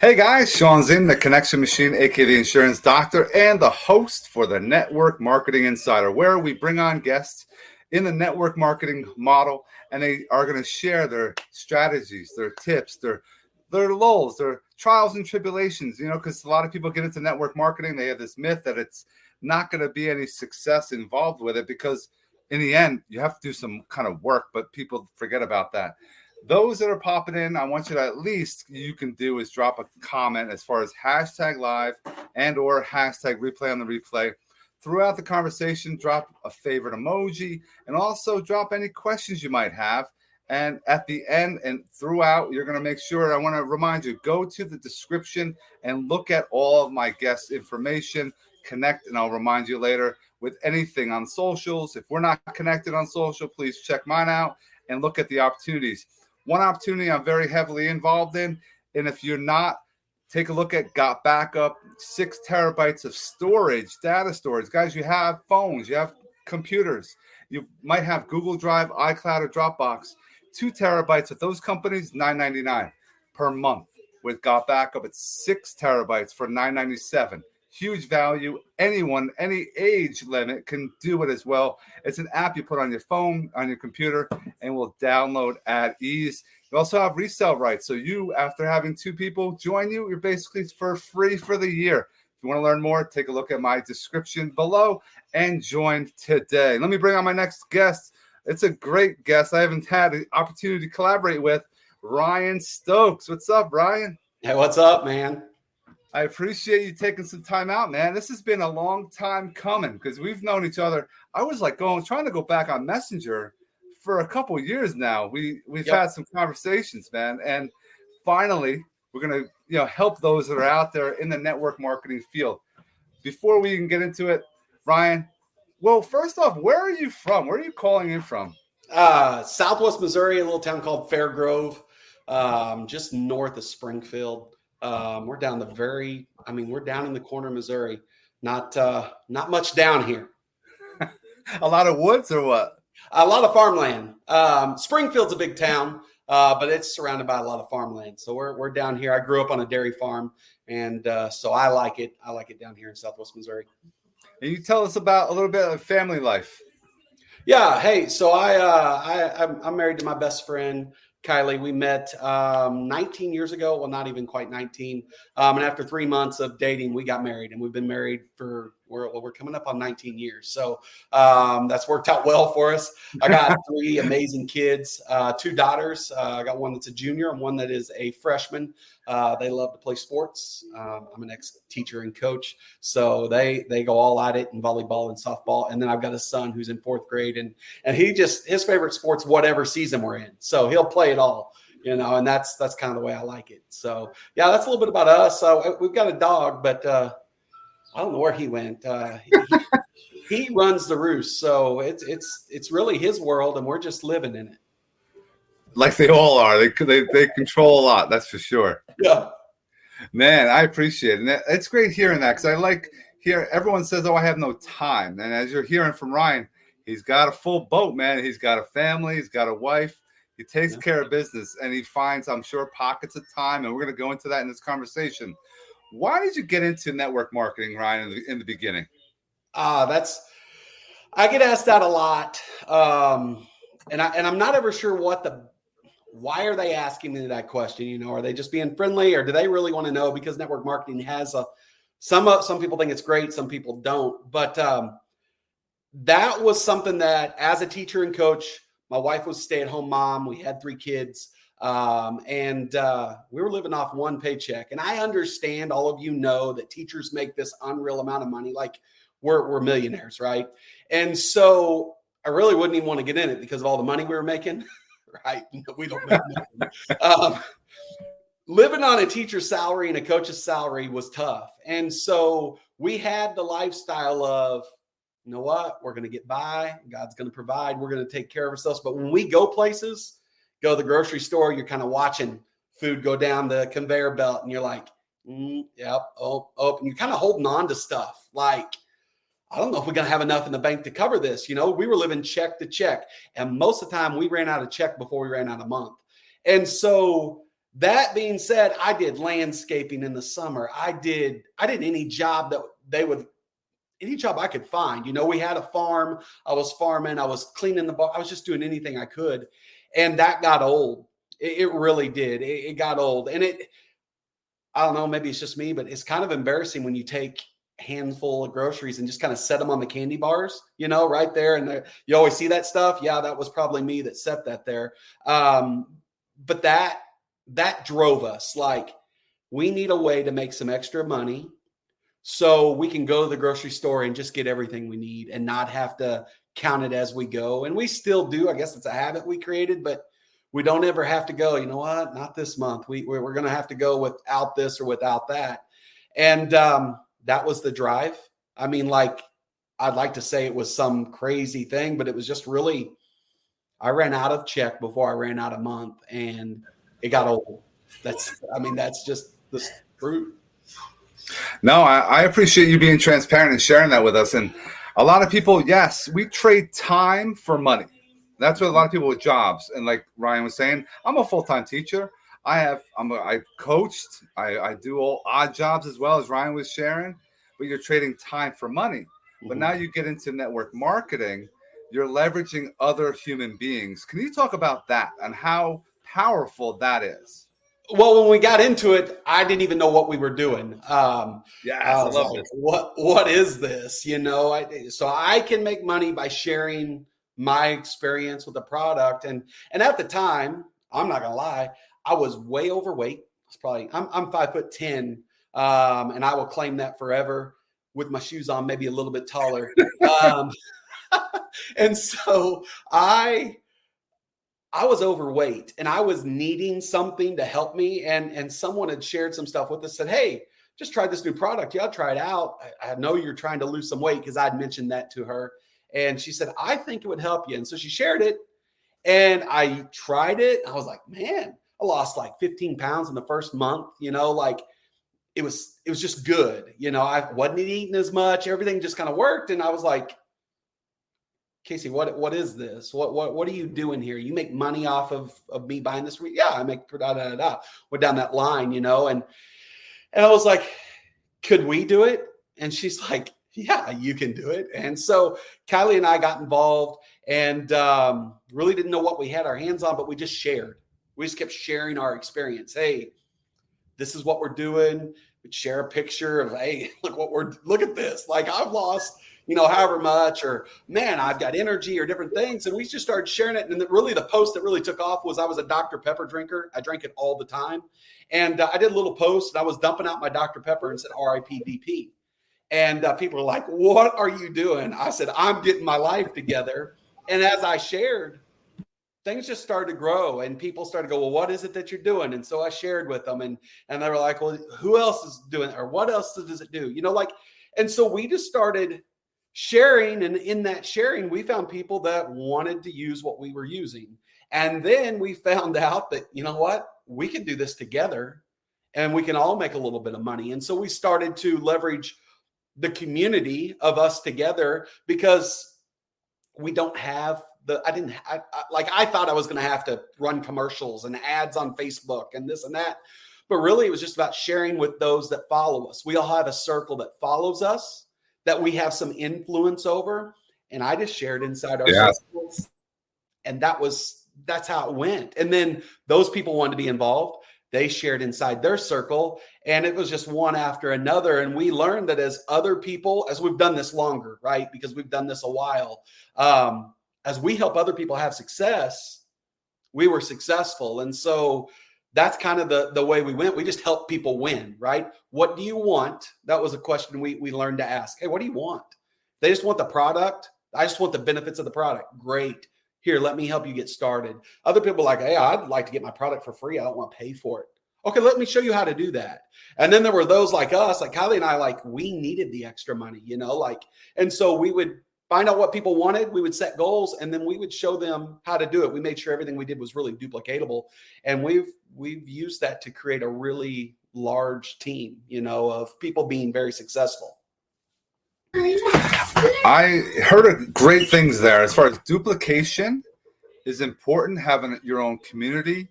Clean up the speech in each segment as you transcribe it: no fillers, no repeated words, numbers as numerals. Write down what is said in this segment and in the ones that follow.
Hey guys, Shawn Ziem, the Connection Machine, aka the Insurance Doctor, and the host for the Network Marketing Insider, where we bring on guests in the network marketing model, and they are going to share their strategies, their tips, their lulls, their trials and tribulations. Because a lot of people get into network marketing, they have this myth that it's not going to be any success involved with it, because in the end, you have to do some kind of work, but people forget about that. Those that are popping in, I want you to at least you can do is drop a comment as far as hashtag live and or hashtag replay on the replay. Throughout the conversation, drop a favorite emoji and also drop any questions you might have. And at the end and throughout, you're going to make sure, I want to remind you, go to the description and look at all of my guest information, connect, and I'll remind you later with anything on socials. If we're not connected on social, please check mine out and look at the opportunities. One opportunity I'm very heavily involved in, and if you're not, take a look at Got Backup, 6 terabytes of storage, data storage. Guys, you have phones, you have computers, you might have Google Drive, iCloud, or Dropbox. 2 terabytes with those companies, $9.99 per month. With Got Backup, it's 6 terabytes for $9.97. Huge value. Anyone, any age limit can do it as well. It's an app you put on your phone, on your computer, and will download at ease. You also have resale rights. So you, after having 2 people join you, you're basically for free for the year. If you want to learn more, take a look at my description below and join today. Let me bring on my next guest. It's a great guest I haven't had the opportunity to collaborate with, Ryan Stokes. What's up, Ryan? Hey, what's up, man? I appreciate you taking some time out, man. This has been a long time coming because we've known each other. I was like trying to go back on Messenger for a couple of years now. We've had some conversations, man, and finally we're gonna help those that are out there in the network marketing field. Before we even get into it, Ryan, well, first off, where are you from? Where are you calling in from? Southwest Missouri, a little town called Fairgrove, just north of Springfield. We're down we're down in the corner of Missouri. Not much down here. A lot of woods or what? A lot of farmland. Springfield's a big town, but it's surrounded by a lot of farmland. So we're down here. I grew up on a dairy farm, and so I like it. I like it down here in Southwest Missouri. And you tell us about a little bit of family life. Yeah. Hey, so I'm married to my best friend, Kylie. We met 19 years ago. Well, not even quite 19. And after 3 months of dating, we got married, and we've been married for we're coming up on 19 years. So that's worked out well for us. I got 3 amazing kids, 2 daughters. I got one that's a junior and one that is a freshman. They love to play sports. I'm an ex-teacher and coach, so they go all at it in volleyball and softball. And then I've got a son who's in 4th grade, and his favorite sport's whatever season we're in. So he'll play it all, and that's kind of the way I like it. So yeah, that's a little bit about us. So we've got a dog, but I don't know where he went. He runs the roost, so it's really his world, and we're just living in it. Like they all are. They control a lot. That's for sure. Yeah, man, I appreciate it. And it's great hearing that because I like everyone says, "Oh, I have no time," and as you're hearing from Ryan, he's got a full boat, man. He's got a family. He's got a wife. He takes care of business, and he finds, I'm sure, pockets of time. And we're going to go into that in this conversation. Why did you get into network marketing, Ryan, in the beginning? I get asked that a lot, and I'm not ever sure why are they asking me that question? Are they just being friendly, or do they really want to know? Because network marketing has some people think it's great, some people don't. But that was something that, as a teacher and coach, my wife was a stay-at-home mom. We had 3 kids. And we were living off 1 paycheck. And I understand, all of you know, that teachers make this unreal amount of money. Like we're millionaires, right? And so I really wouldn't even want to get in it because of all the money we were making, right? We don't make money. Living on a teacher's salary and a coach's salary was tough. And so we had the lifestyle of, you know what, we're going to get by. God's going to provide. We're going to take care of ourselves. But when we go places, go to the grocery store, you're kind of watching food go down the conveyor belt, and you're like, yep, oh, and you're kind of holding on to stuff. Like, I don't know if we're going to have enough in the bank to cover this. We were living check to check. And most of the time we ran out of check before we ran out of month. And so That being said, I did landscaping in the summer. I did any job that any job I could find. We had a farm. I was farming. I was cleaning the bar. I was just doing anything I could. And that got old. It really did. It got old. And I don't know, maybe it's just me, but it's kind of embarrassing when you take a handful of groceries and just kind of set them on the candy bars, right there. And you always see that stuff. Yeah, that was probably me that set that there. But that drove us. Like, we need a way to make some extra money so we can go to the grocery store and just get everything we need and not have to count it as we go. And we still do. I guess it's a habit we created, but we don't ever have to go, you know what, not this month. We're going to have to go without this or without that. And that was the drive. I mean, like, I'd like to say it was some crazy thing, but it was just really, I ran out of check before I ran out of month, and it got old. That's just the truth. No, I appreciate you being transparent and sharing that with us. And a lot of people, yes, we trade time for money. That's what a lot of people with jobs. And like Ryan was saying, I'm a full-time teacher. I coached. I do all odd jobs as well, as Ryan was sharing. But you're trading time for money. But now you get into network marketing, you're leveraging other human beings. Can you talk about that and how powerful that is? Well, when we got into it, I didn't even know what we were doing. I love like, this. What is this? So I can make money by sharing my experience with the product. And at the time, I'm not gonna lie, I was way overweight. I'm 5'10", and I will claim that forever with my shoes on, maybe a little bit taller. And so I was overweight, and I was needing something to help me. And someone had shared some stuff with us, said, hey, just try this new product. Yeah, I'll try it out. I know you're trying to lose some weight, because I'd mentioned that to her. And she said, I think it would help you. And so she shared it, and I tried it. I was like, man, I lost like 15 pounds in the first month. Like, it was just good. I wasn't eating as much. Everything just kind of worked. And I was like, Casey, what is this? What are you doing here? You make money off of me buying this? Yeah, I make Went down that line, and I was like, could we do it? And she's like, yeah, you can do it. And so Kylie and I got involved, and really didn't know what we had our hands on, but we just shared. We just kept sharing our experience. Hey, this is what we're doing. We'd share a picture of, hey, look at this. Like, I've lost, however much, or man, I've got energy, or different things. And we just started sharing it. And really the post that really took off was, I was a Dr. Pepper drinker. I drank it all the time. And I did a little post, and I was dumping out my Dr. Pepper and said, R.I.P. DP. And people were like, what are you doing? I said, I'm getting my life together. And as I shared, things just started to grow, and people started to go, well, what is it that you're doing? And so I shared with them, and they were like, well, who else is doing it? Or what else does it do? And so we just started sharing. And in that sharing, we found people that wanted to use what we were using. And then we found out that, you know what, we can do this together, and we can all make a little bit of money. And so we started to leverage the community of us together, because we don't have I thought I was going to have to run commercials and ads on Facebook and this and that. But really, it was just about sharing with those that follow us. We all have a circle that follows us, that we have some influence over. And I just shared inside our circles. And that's how it went. And then those people wanted to be involved. They shared inside their circle, and it was just one after another. And we learned that as other people, as we've done this longer, right? Because we've done this a while, as we help other people have success, we were successful. And so that's kind of the way we went. We just help people win, right? What do you want? That was a question we learned to ask. Hey, what do you want? They just want the product. I just want the benefits of the product. Great. Here, let me help you get started. Other people are like, hey, I'd like to get my product for free. I don't want to pay for it. Okay, let me show you how to do that. And then there were those like us, like Kylie and I, like, we needed the extra money, and so we would find out what people wanted. We would set goals, and then we would show them how to do it. We made sure everything we did was really duplicatable. And we've used that to create a really large team, of people being very successful. I heard great things there. As far as duplication is important, having your own community,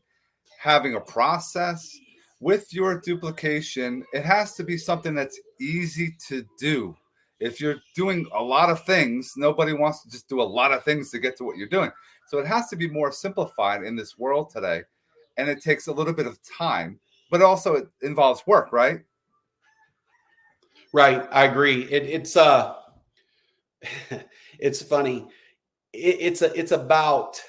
having a process. With your duplication, it has to be something that's easy to do. If you're doing a lot of things, nobody wants to just do a lot of things to get to what you're doing. So it has to be more simplified in this world today. And it takes a little bit of time, but also it involves work, right? Right. I agree. It's it's funny. It's about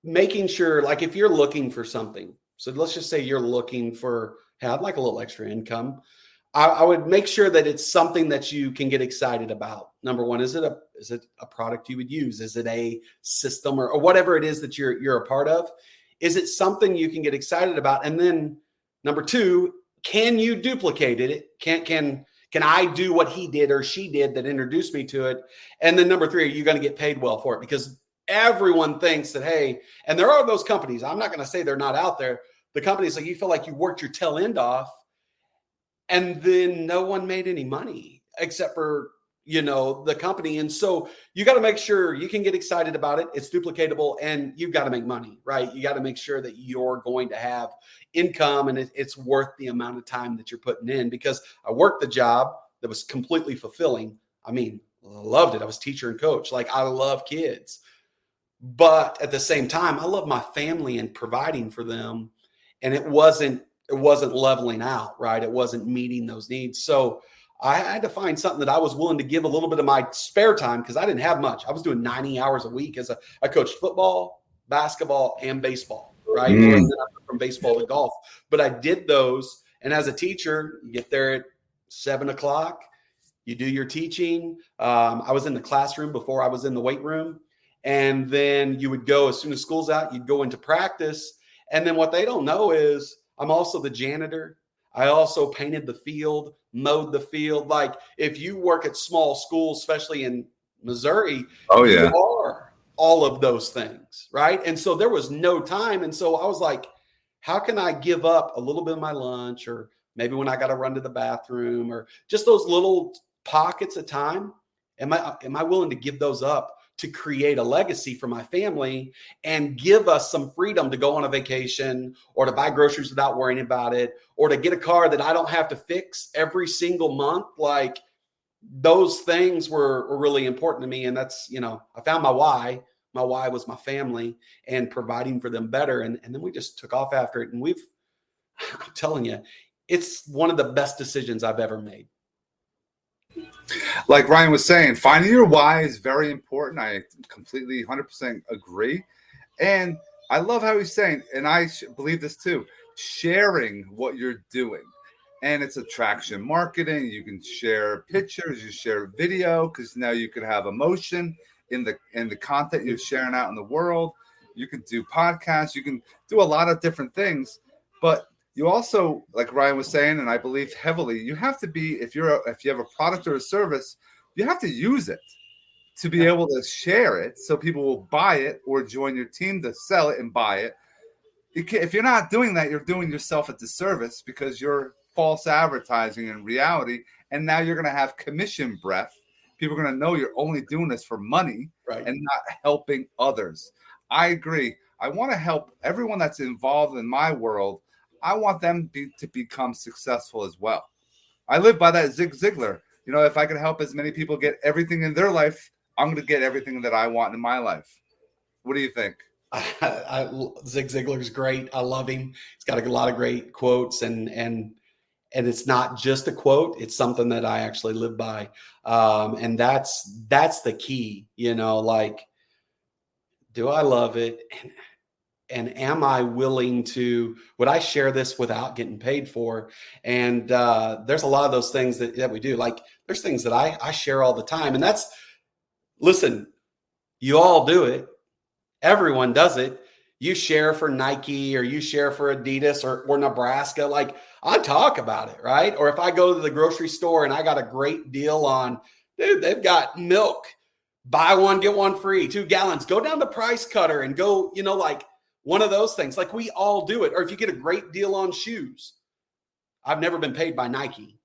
making sure, like if you're looking for something, so let's just say you're looking for, hey, I'd like a little extra income. I would make sure that it's something that you can get excited about. Number one, is it a product you would use? Is it a system or whatever it is that you're a part of? Is it something you can get excited about? And then number two, can you duplicate it? Can I do what he did or she did that introduced me to it? And then number three, are you going to get paid well for it? Because everyone thinks that, hey, and there are those companies, I'm not going to say they're not out there. The companies that you feel like you worked your tail end off and then no one made any money except for, the company. And so you got to make sure you can get excited about it. It's duplicatable and you've got to make money, right? You got to make sure that you're going to have income and it's worth the amount of time that you're putting in, because I worked the job that was completely fulfilling. I mean, loved it. I was teacher and coach. Like, I love kids, but at the same time, I love my family and providing for them. And it wasn't leveling out, right? It wasn't meeting those needs. So I had to find something that I was willing to give a little bit of my spare time, because I didn't have much. I was doing 90 hours a week I coached football, basketball, and baseball, right? And then I went from baseball to golf. But I did those. And as a teacher, you get there at 7:00, you do your teaching. I was in the classroom before I was in the weight room. And then you would go, as soon as school's out, you'd go into practice. And then what they don't know is I'm also the janitor. I also painted the field, mowed the field. Like, if you work at small schools, especially in Missouri, you are all of those things, right? And so there was no time. And so I was like, how can I give up a little bit of my lunch, or maybe when I got to run to the bathroom, or just those little pockets of time? Am I willing to give those up to create a legacy for my family and give us some freedom to go on a vacation, or to buy groceries without worrying about it, or to get a car that I don't have to fix every single month? Like, those things were really important to me. And that's, I found my why. My why was my family and providing for them better. And then we just took off after it. And I'm telling you, it's one of the best decisions I've ever made. Like Ryan was saying, finding your why is very important. I completely 100% agree. And I love how he's saying, and I believe this too, sharing what you're doing. And it's attraction marketing. You can share pictures, you share video, because now you can have emotion in the content you're sharing out in the world. You can do podcasts. You can do a lot of different things. But you also, like Ryan was saying, and I believe heavily, you have to be, if you have a product or a service, you have to use it to be able to share it so people will buy it or join your team to sell it and buy it. If you're not doing that, you're doing yourself a disservice, because you're false advertising in reality. And now you're going to have commission breath. People are going to know you're only doing this for money, right, and not helping others. I agree. I want to help everyone that's involved in my world. I want them to become successful as well. I live by that Zig Ziglar. If I can help as many people get everything in their life, I'm going to get everything that I want in my life. What do you think? Zig Ziglar's great. I love him. He's got a lot of great quotes, and it's not just a quote. It's something that I actually live by. And that's the key, like, do I love it? And am I willing would I share this without getting paid for? And there's a lot of those things that we do. Like, there's things that I share all the time. And listen, you all do it. Everyone does it. You share for Nike, or you share for Adidas or Nebraska. Like, I talk about it, right? Or if I go to the grocery store and I got a great deal on, dude, they've got milk, buy one, get one free, 2 gallons, go down to Price Cutter and go, like, one of those things. Like, we all do it. Or if you get a great deal on shoes. I've never been paid by Nike.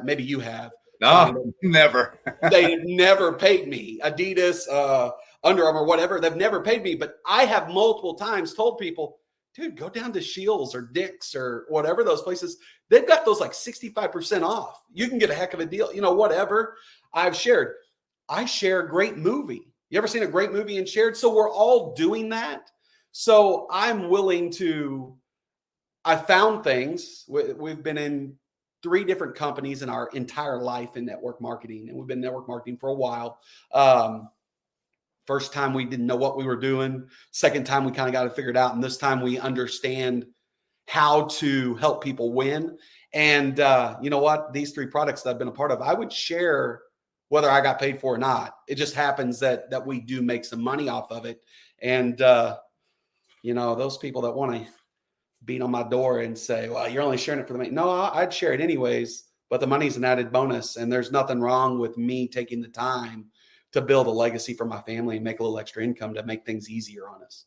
Maybe you have. No, never. They never paid me. Adidas, Under Armour, whatever. They've never paid me. But I have multiple times told people, dude, go down to Shields or Dick's or whatever those places. They've got those like 65% off. You can get a heck of a deal, whatever. I share a great movie. You ever seen a great movie and shared? So we're all doing that. So I'm willing to, I found things. We've been in 3 different companies in our entire life in network marketing, and we've been network marketing for a while. First time we didn't know what we were doing. Second time we kind of got it figured out. And this time we understand how to help people win. And you know what? These 3 products that I've been a part of, I would share whether I got paid for or not. It just happens that we do make some money off of it. And, those people that want to beat on my door and say, well, you're only sharing it for the money. No, I'd share it anyways, but the money's an added bonus. And there's nothing wrong with me taking the time to build a legacy for my family and make a little extra income to make things easier on us.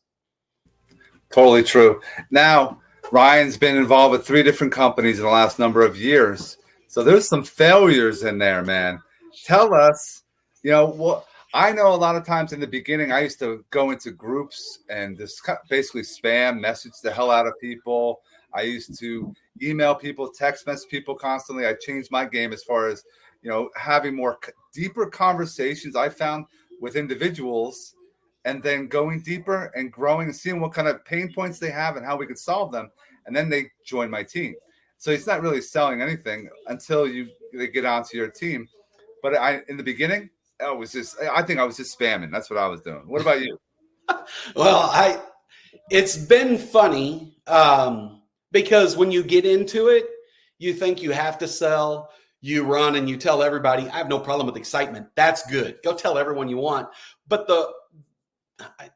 Totally true. Now, Ryan's been involved with 3 different companies in the last number of years. So there's some failures in there, man. Tell us, what I know a lot of times in the beginning, I used to go into groups and just basically spam message the hell out of people. I used to email people, text message people constantly. I changed my game as far as, having more deeper conversations I found with individuals, and then going deeper and growing and seeing what kind of pain points they have and how we could solve them. And then they join my team. So it's not really selling anything until they get onto your team. But in the beginning, I think I was just spamming. That's what I was doing. What about you? Well, it's been funny because when you get into it, you think you have to sell. You run and you tell everybody, I have no problem with excitement. That's good. Go tell everyone you want. But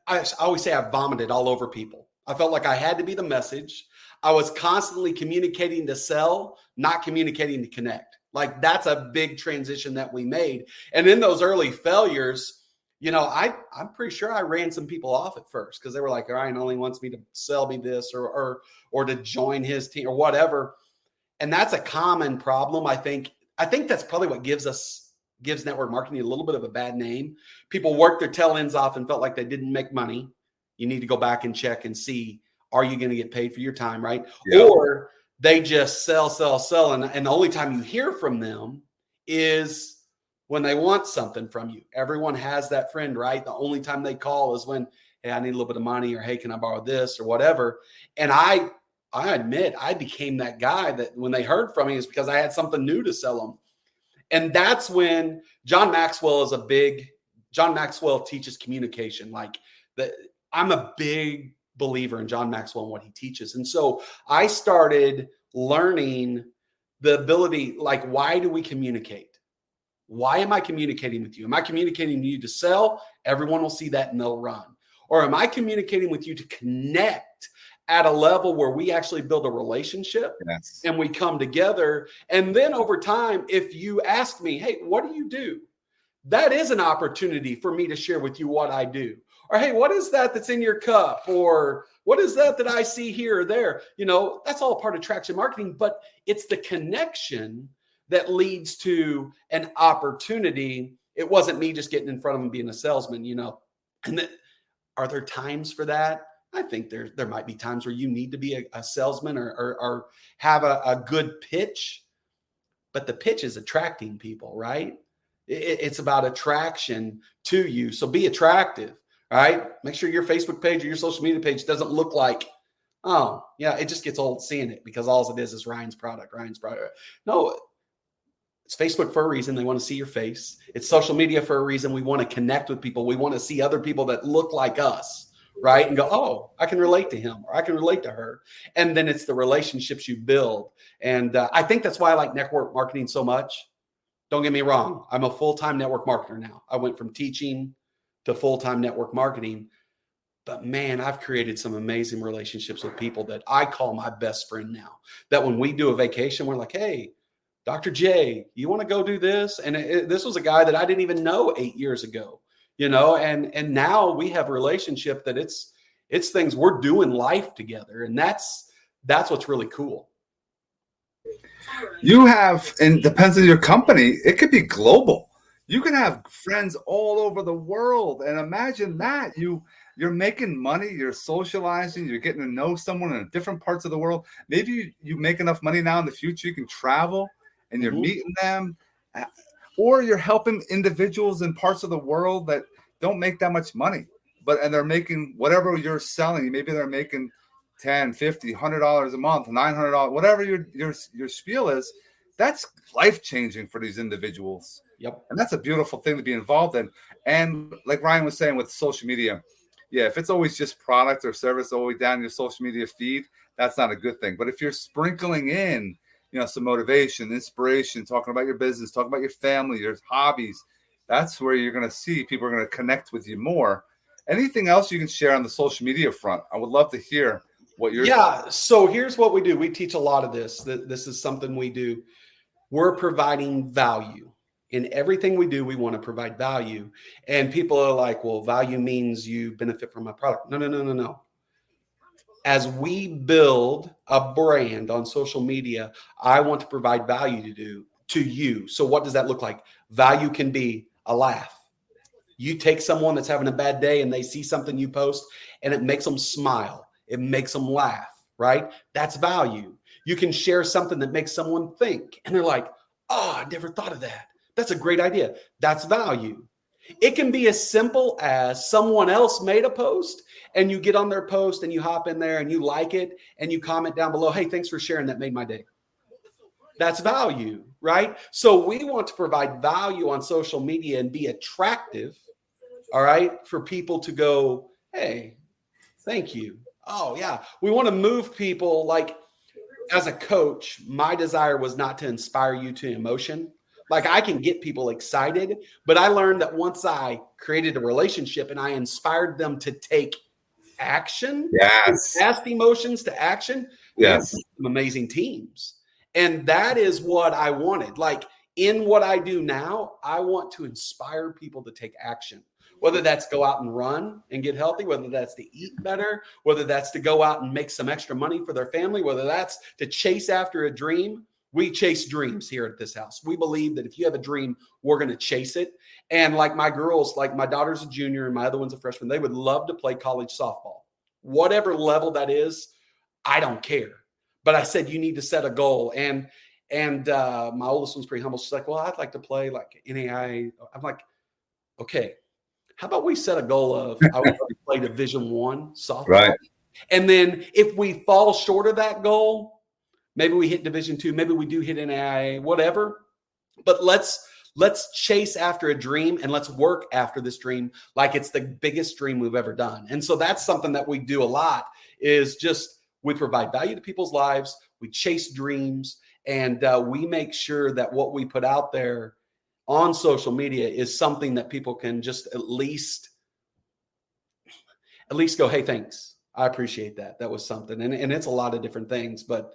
I always say I vomited all over people. I felt like I had to be the message. I was constantly communicating to sell, not communicating to connect. Like that's a big transition that we made. And in those early failures, I'm pretty sure I ran some people off at first because they were like, Ryan only wants me to sell me this or to join his team or whatever. And that's a common problem. I think that's probably what gives network marketing a little bit of a bad name. People worked their tail ends off and felt like they didn't make money. You need to go back and check and see, are you going to get paid for your time, right? Yeah. Or they just sell. And the only time you hear from them is when they want something from you. Everyone has that friend, right? The only time they call is when, hey, I need a little bit of money, or hey, can I borrow this or whatever. And I admit I became that guy that when they heard from me is because I had something new to sell them. And that's when John Maxwell teaches communication. I'm a big believer in John Maxwell and what he teaches. And so I started learning the ability, why do we communicate? Why am I communicating with you? Am I communicating with you to sell? Everyone will see that and they'll run. Or am I communicating with you to connect at a level where we actually build a relationship? Yes. And we come together? And then over time, if you ask me, hey, what do you do? That is an opportunity for me to share with you what I do. Or, hey, what is that's in your cup? Or what is that I see here or there? That's all part of traction marketing, but it's the connection that leads to an opportunity. It wasn't me just getting in front of them being a salesman, And are there times for that? I think there might be times where you need to be a salesman or have a good pitch, but the pitch is attracting people, right? It's about attraction to you. So be attractive, right? Make sure your Facebook page or your social media page doesn't look like, oh, yeah, it just gets old seeing it because all it is Ryan's product. No, it's Facebook for a reason. They want to see your face. It's social media for a reason. We want to connect with people. We want to see other people that look like us. Right? And go, oh, I can relate to him or I can relate to her. And then it's the relationships you build. And I think that's why I like network marketing so much. Don't get me wrong. I'm a full-time network marketer now. I went from teaching to full-time network marketing. But man, I've created some amazing relationships with people that I call my best friend now. That when we do a vacation, we're like, hey, Dr. J, you want to go do this? And this was a guy that I didn't even know 8 years ago. And now we have a relationship that it's things we're doing life together. And that's what's really cool. You have, and depends on your company, it could be global. You can have friends all over the world. And imagine that you're making money, you're socializing, you're getting to know someone in different parts of the world. Maybe you make enough money now in the future, you can travel and you're meeting them. Or you're helping individuals in parts of the world that don't make that much money, and they're making whatever you're selling. Maybe they're making 10, 50, $100 a month, $900, whatever your spiel is. That's life-changing for these individuals. Yep. And that's a beautiful thing to be involved in. And like Ryan was saying with social media, yeah, if it's always just product or service all the way down your social media feed, that's not a good thing. But if you're sprinkling in, some motivation, inspiration, talking about your business, talking about your family, your hobbies, that's where you're going to see people are going to connect with you more. Anything else you can share on the social media front? I would love to hear what you're. Yeah. So here's what we do. We teach a lot of this. This is something we do. We're providing value. In everything we do, we want to provide value. And people are like, well, value means you benefit from my product. No. As we build a brand on social media, I want to provide value to you. So what does that look like? Value can be a laugh. You take someone that's having a bad day and they see something you post and it makes them smile. It makes them laugh, right? That's value. You can share something that makes someone think and they're like, oh, I never thought of that. That's a great idea. That's value. It can be as simple as someone else made a post and you get on their post and you hop in there and you like it and you comment down below, hey, thanks for sharing. That made my day. That's value, right? So we want to provide value on social media and be attractive, all right, for people to go, hey, thank you. Oh, yeah. We want to move people. Like, as a coach, my desire was not to inspire you to emotion. Like, I can get people excited, but I learned that once I created a relationship and I inspired them to take action, Yes. past emotions to action, Yes. some amazing teams. And that is what I wanted. Like, in what I do now, I want to inspire people to take action, whether that's go out and run and get healthy, whether that's to eat better, whether that's to go out and make some extra money for their family, whether that's to chase after a dream. We chase dreams here at this house. We believe that if you have a dream, we're going to chase it. And like my girls, like my daughter's a junior and my other one's a freshman, they would love to play college softball. Whatever level that is, I don't care. But I said, you need to set a goal. And my oldest one's pretty humble. She's like, well, I'd like to play like NAIA. I'm like, okay, how about we set a goal of I would love to play Division I softball. Right. And then if we fall short of that goal, maybe we hit Division II, maybe we do hit NAIA, whatever. But let's chase after a dream and let's work after this dream like it's the biggest dream we've ever done. And so that's something that we do a lot is just we provide value to people's lives. We chase dreams and we make sure that what we put out there on social media is something that people can just at least go, hey, thanks. I appreciate that. That was something. And it's a lot of different things, but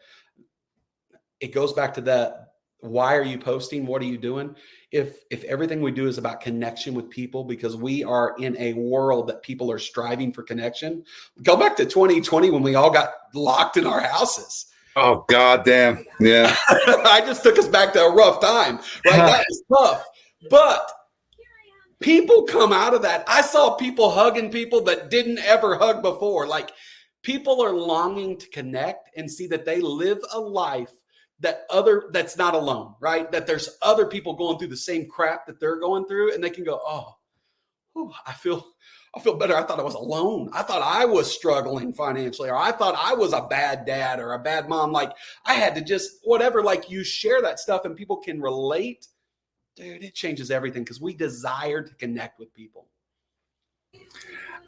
it goes back to that. Why are you posting? What are you doing? If everything we do is about connection with people, because we are in a world that people are striving for connection. Go back to 2020 when we all got locked in our houses. Oh, God damn. Yeah. I just took us back to a rough time, right? That was tough. But people come out of that. I saw people hugging people that didn't ever hug before. Like, people are longing to connect and see that they live a life that's not alone, right? That there's other people going through the same crap that they're going through, and they can go, oh, I feel better. I thought I was alone. I thought I was struggling financially, or I thought I was a bad dad or a bad mom. Like, I had to just whatever. Like, you share that stuff and people can relate. Dude, it changes everything because we desire to connect with people.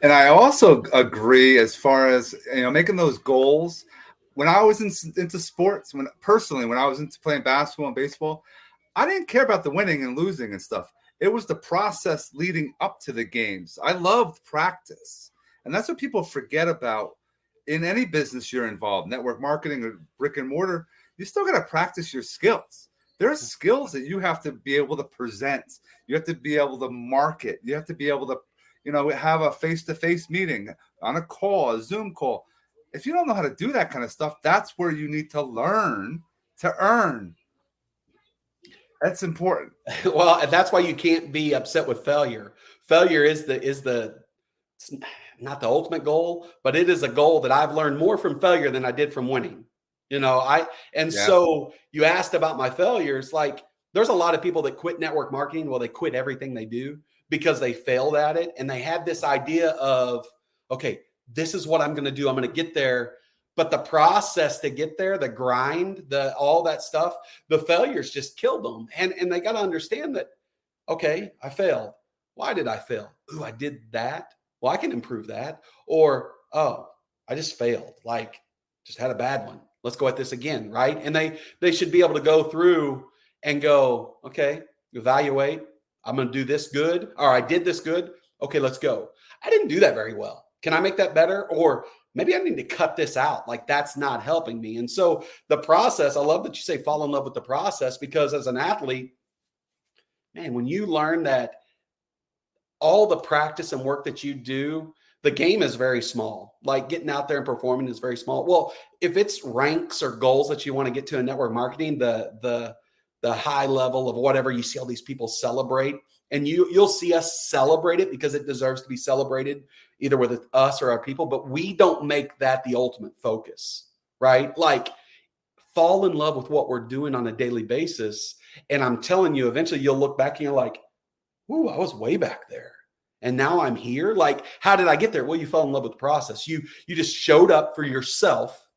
And I also agree as far as making those goals. When I was into sports, when I was into playing basketball and baseball, I didn't care about the winning and losing and stuff. It was the process leading up to the games. I loved practice. And that's what people forget about in any business you're involved, network marketing or brick and mortar. You still got to practice your skills. There are skills that you have to be able to present. You have to be able to market. You have to be able to, have a face-to-face meeting on a call, a Zoom call. If you don't know how to do that kind of stuff, that's where you need to learn to earn. That's important. Well, and that's why you can't be upset with failure. Failure is it's not the ultimate goal, but it is a goal that I've learned more from failure than I did from winning. Yeah. So you asked about my failures. Like, there's a lot of people that quit network marketing. Well, they quit everything they do because they failed at it. And they had this idea of, okay, this is what I'm going to do. I'm going to get there. But the process to get there, the grind, all that stuff, the failures just killed them. And they got to understand that, okay, I failed. Why did I fail? Ooh, I did that. Well, I can improve that. Or, oh, I just failed. Like, just had a bad one. Let's go at this again, right? And they should be able to go through and go, okay, evaluate. I'm going to do this good. Or I did this good. Okay, let's go. I didn't do that very well. Can I make that better? Or maybe I need to cut this out. Like, that's not helping me. And so the process, I love that you say fall in love with the process, because as an athlete, man, when you learn that all the practice and work that you do, the game is very small. Like, getting out there and performing is very small. Well, if it's ranks or goals that you want to get to in network marketing, the high level of whatever, you see all these people celebrate, and you'll see us celebrate it because it deserves to be celebrated, either with us or our people, but we don't make that the ultimate focus, right? Like, fall in love with what we're doing on a daily basis. And I'm telling you, eventually you'll look back and you're like, ooh, I was way back there. And now I'm here. Like, how did I get there? Well, you fell in love with the process. You just showed up for yourself,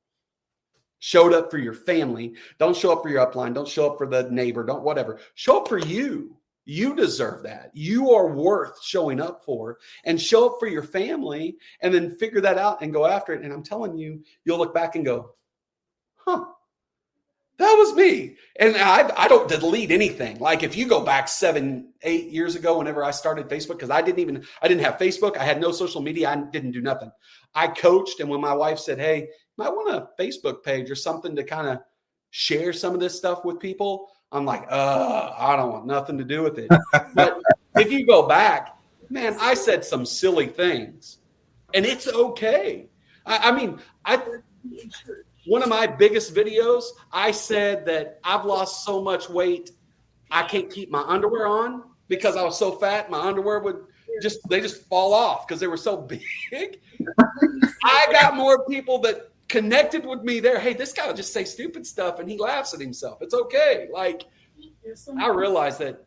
showed up for your family. Don't show up for your upline. Don't show up for the neighbor. Don't whatever. Show up for you. You deserve that. You are worth showing up for, and show up for your family, and then figure that out and go after it. And I'm telling you, you'll look back and go, huh, that was me. And I don't delete anything. Like, if you go back 7-8 years ago, whenever I started Facebook, because I didn't have Facebook. I had no social media. I didn't do nothing. I coached. And when my wife said, hey, you might want a Facebook page or something to kind of share some of this stuff with people, I'm like, I don't want nothing to do with it. But if you go back, man, I said some silly things, and it's okay. One of my biggest videos, I said that I've lost so much weight, I can't keep my underwear on because I was so fat. My underwear they just fall off because they were so big. I got more people that connected with me there. Hey, this guy will just say stupid stuff and he laughs at himself. It's okay. Like, I realize that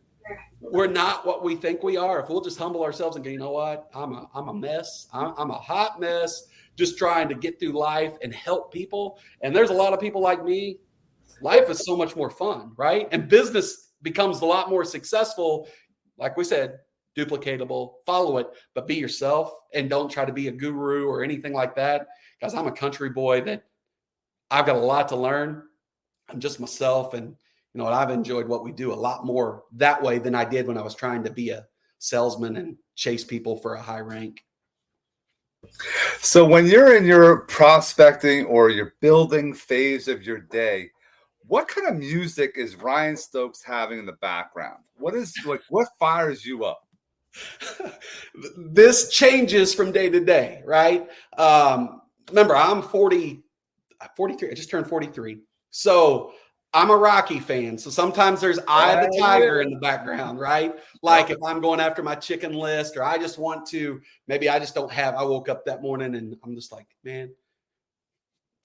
we're not what we think we are. If we'll just humble ourselves and go, you know what? I'm a mess. I'm a hot mess, just trying to get through life and help people. And there's a lot of people like me. Life is so much more fun, right? And business becomes a lot more successful. Like we said, duplicatable, follow it, but be yourself and don't try to be a guru or anything like that. Because I'm a country boy that I've got a lot to learn. I'm just myself. And you know what? I've enjoyed what we do a lot more that way than I did when I was trying to be a salesman and chase people for a high rank. So when you're in your prospecting or your building phase of your day, what kind of music is Ryan Stokes having in the background? What fires you up? This changes from day to day, right? Remember, I'm 43. I just turned 43. So I'm a Rocky fan. So sometimes there's Eye of the Tiger in the background, right? Like, if I'm going after my chicken list, or I just want to, maybe I just don't have, I woke up that morning and I'm just like, man,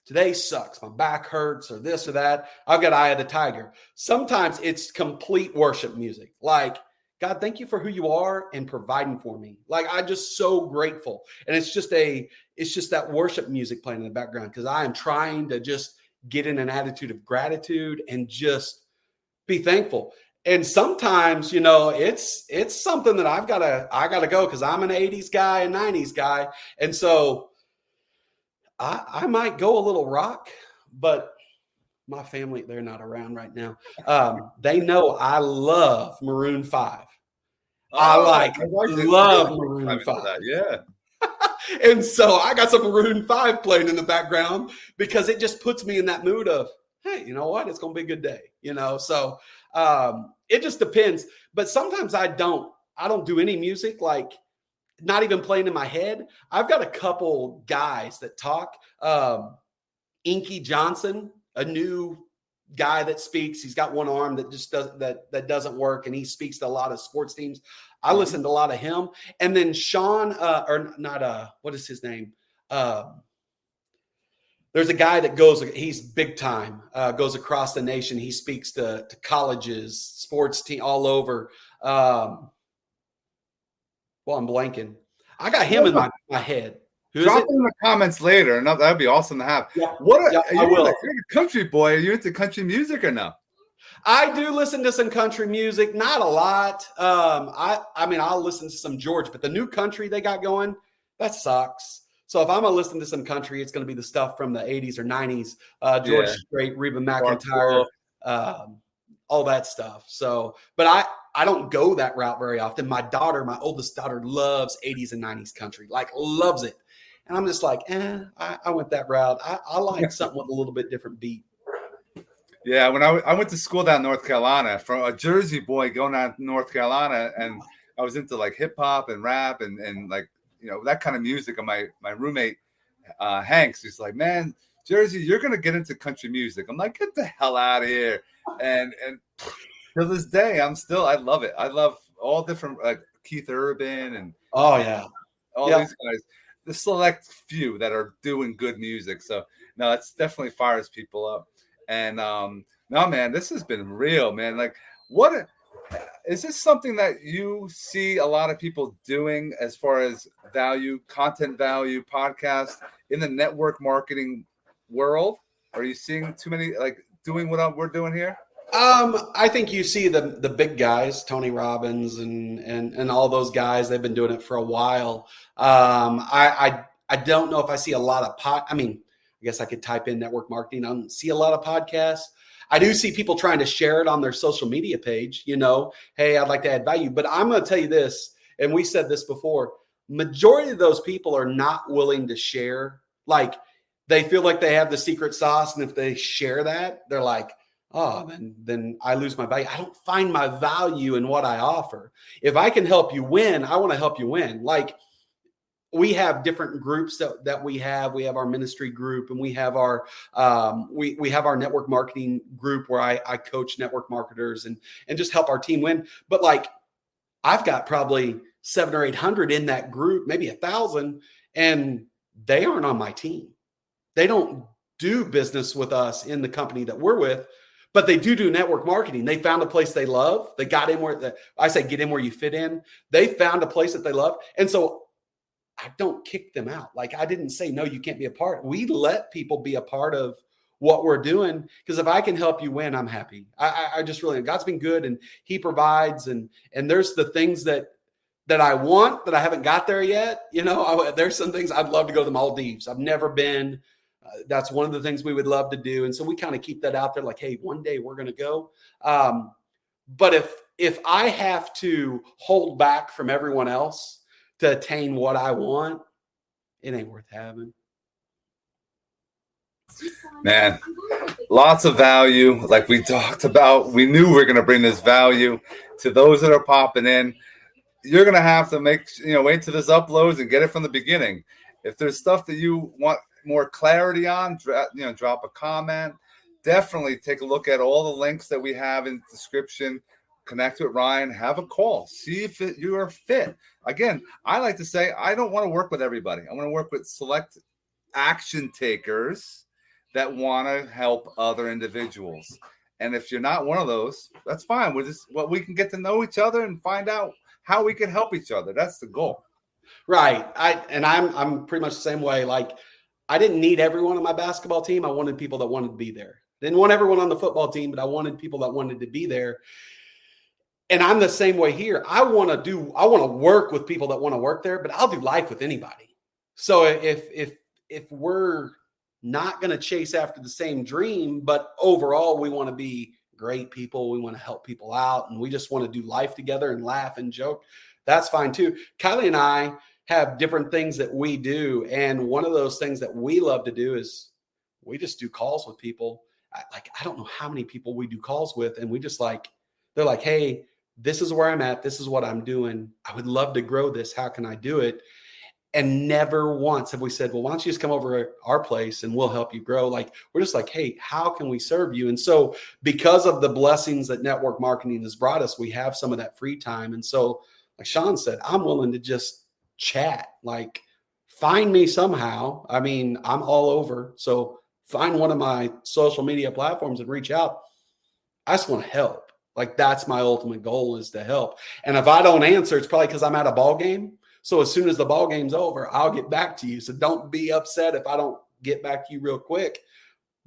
today sucks. My back hurts or this or that. I've got Eye of the Tiger. Sometimes it's complete worship music. Like, God, thank you for who you are and providing for me. Like, I'm just so grateful. And it's just that worship music playing in the background, because I am trying to just get in an attitude of gratitude and just be thankful. And sometimes, it's something that I gotta go, because I'm an 80s guy, a 90s guy. And so I might go a little rock, but my family, they're not around right now. They know I love Maroon 5. I love Maroon 5. Yeah. And so I got some Maroon 5 playing in the background, because it just puts me in that mood of, hey, you know what? It's going to be a good day, So it just depends. But sometimes I don't do any music, like not even playing in my head. I've got a couple guys that talk. Inky Johnson, a new guy that speaks. He's got one arm that just doesn't work, and he speaks to a lot of sports teams. I listened to a lot of him. And then Shawn, what is his name? There's a guy that he's big time, goes across the nation. He speaks to colleges, sports team all over. I'm blanking. I got him in my head. Drop it in the comments later. No, that'd be awesome to have. Yeah, I will. You're a country boy. Are you into country music or no? I do listen to some country music, not a lot. I mean, I'll listen to some George, but the new country they got going, that sucks. So if I'm gonna listen to some country, it's gonna be the stuff from the 80s or 90s, George Strait, Reba McEntire, all that stuff. So, but I don't go that route very often. My oldest daughter, loves 80s and 90s country, like loves it. And I'm just like, I went that route. I like something with a little bit different beat. Yeah, when I went to school down in North Carolina, from a Jersey boy going down to North Carolina, and I was into like hip hop and rap and like, you know, that kind of music. And my roommate, Hanks, he's like, man, Jersey, you're going to get into country music. I'm like, get the hell out of here. And to this day, I love it. I love all different, like Keith Urban and all these guys, the select few that are doing good music. So no, it's definitely fires people up. And no, man, this has been real, man. Like, what is this something that you see a lot of people doing as far as content value, podcast in the network marketing world? Are you seeing too many like doing what we're doing here? I think you see the big guys, Tony Robbins and all those guys. They've been doing it for a while. I don't know if I see a lot of I guess I could type in network marketing. I don't see a lot of podcasts. I do see people trying to share it on their social media page, you know, hey, I'd like to add value. But I'm going to tell you this, and we said this before, majority of those people are not willing to share. Like, they feel like they have the secret sauce, and if they share that, they're like, oh, then I lose my value. I don't find my value in what I offer. If I can help you win, I want to help you win. Like, we have different groups that we have. We have our ministry group, and we have our we have our network marketing group where I coach network marketers and just help our team win. But like, I've got probably 700 or 800 in that group, maybe 1,000, and they aren't on my team. They don't do business with us in the company that we're with, but they do network marketing. They found a place they love. They got in where I say, get in where you fit in. They found a place that they love. And so I don't kick them out. Like, I didn't say, no, you can't be a part. We let people be a part of what we're doing, because if I can help you win, I'm happy. I just really, God's been good, and he provides. And there's the things that I want that I haven't got there yet. You know, there's some things I'd love to go to the Maldives. I've never been. That's one of the things we would love to do. And so we kind of keep that out there, like, hey, one day we're going to go. But if I have to hold back from everyone else to attain what I want, it ain't worth having. Man, lots of value. Like we talked about, we knew we were going to bring this value to those that are popping in. You're going to have to wait till this uploads and get it from the beginning. If there's stuff that you want more clarity on, drop a comment. Definitely take a look at all the links that we have in the description. Connect with Ryan, have a call, see if you are fit. Again, I like to say, I don't want to work with everybody. I want to work with select action takers that want to help other individuals. And if you're not one of those, that's fine. We can get to know each other and find out how we can help each other. That's the goal. Right. I'm pretty much the same way. Like, I didn't need everyone on my basketball team. I wanted people that wanted to be there. Didn't want everyone on the football team, but I wanted people that wanted to be there. And I'm the same way here. I want to work with people that want to work there, but I'll do life with anybody. So if we're not going to chase after the same dream, but overall we want to be great people, we want to help people out, and we just want to do life together and laugh and joke, that's fine too. Kylie and I have different things that we do. And one of those things that we love to do is we just do calls with people. I don't know how many people we do calls with. And we just they're like, hey, this is where I'm at. This is what I'm doing. I would love to grow this. How can I do it? And never once have we said, well, why don't you just come over to our place and we'll help you grow? Like, we're just like, hey, how can we serve you? And so because of the blessings that network marketing has brought us, we have some of that free time. And so, like Shawn said, I'm willing to just chat, like find me somehow. I mean, I'm all over. So find one of my social media platforms and reach out. I just want to help. Like, that's my ultimate goal, is to help. And if I don't answer, it's probably because I'm at a ball game. So as soon as the ball game's over, I'll get back to you. So don't be upset if I don't get back to you real quick.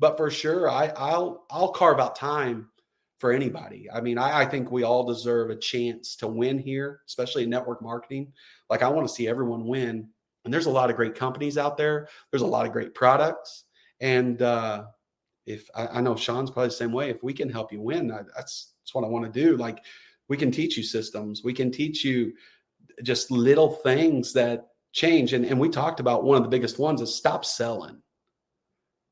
But for sure, I'll carve out time for anybody. I mean, I think we all deserve a chance to win here, especially in network marketing. Like, I want to see everyone win. And there's a lot of great companies out there. There's a lot of great products. And if I know Shawn's probably the same way, if we can help you win, that's what I want to do. Like, we can teach you systems. We can teach you just little things that change. And we talked about one of the biggest ones is stop selling.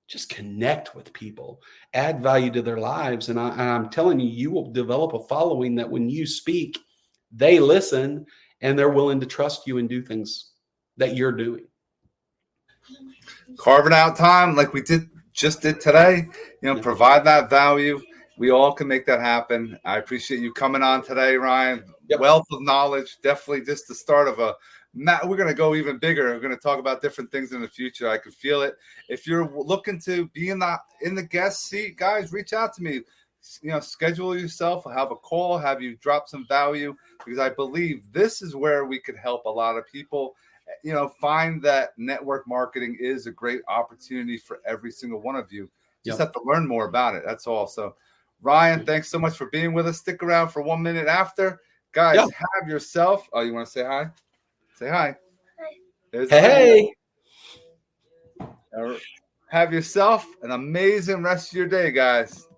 Just connect with people, add value to their lives. And I'm telling you, you will develop a following that when you speak, they listen and they're willing to trust you and do things that you're doing. Carving out time like we just did today, provide that value. We all can make that happen. I appreciate you coming on today, Ryan. Yep. Wealth of knowledge, definitely just the start of we're going to go even bigger. We're going to talk about different things in the future. I can feel it. If you're looking to be in the guest seat, guys, reach out to me. Schedule yourself, have a call, have you drop some value, because I believe this is where we could help a lot of people. Find that network marketing is a great opportunity for every single one of you. Just have to learn more about it. That's all. So, Ryan, thanks so much for being with us. Stick around for 1 minute after. Guys, have yourself. Oh, you want to say hi? Say hi. Hi. Hey. Have yourself an amazing rest of your day, guys.